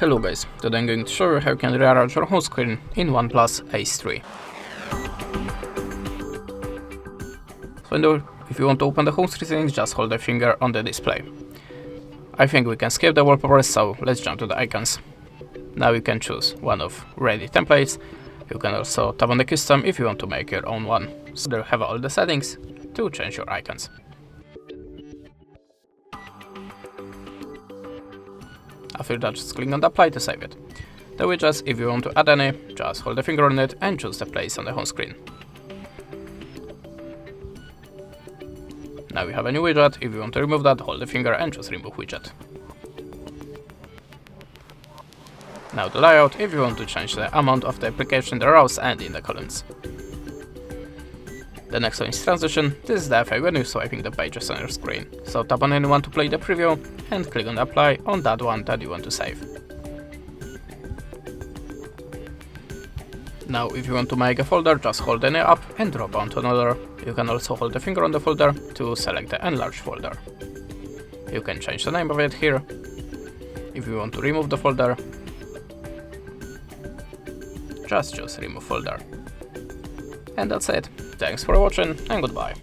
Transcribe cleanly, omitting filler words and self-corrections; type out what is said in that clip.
Hello guys, today I'm going to show you how you can rearrange your home screen in OnePlus Ace 3. So if you want to open the home screen settings, just hold the finger on the display. I think we can skip the wallpapers, so let's jump to the icons. Now you can choose one of ready templates. You can also tap on the custom if you want to make your own one. So there you have all the settings to change your icons. After that, just click on the apply to save it. The widgets, if you want to add any, just hold the finger on it and choose the place on the home screen. Now we have a new widget. If you want to remove that, hold the finger and choose remove widget. Now the layout, if you want to change the amount of the application in the rows and in the columns. The next one is transition. This is the effect when you're swiping the pages on your screen. So tap on anyone to play the preview and click on apply on that one that you want to save. Now if you want to make a folder, just hold any app and drop onto another. You can also hold the finger on the folder to select the enlarged folder. You can change the name of it here. If you want to remove the folder, just choose remove folder. And that's it. Thanks for watching and goodbye.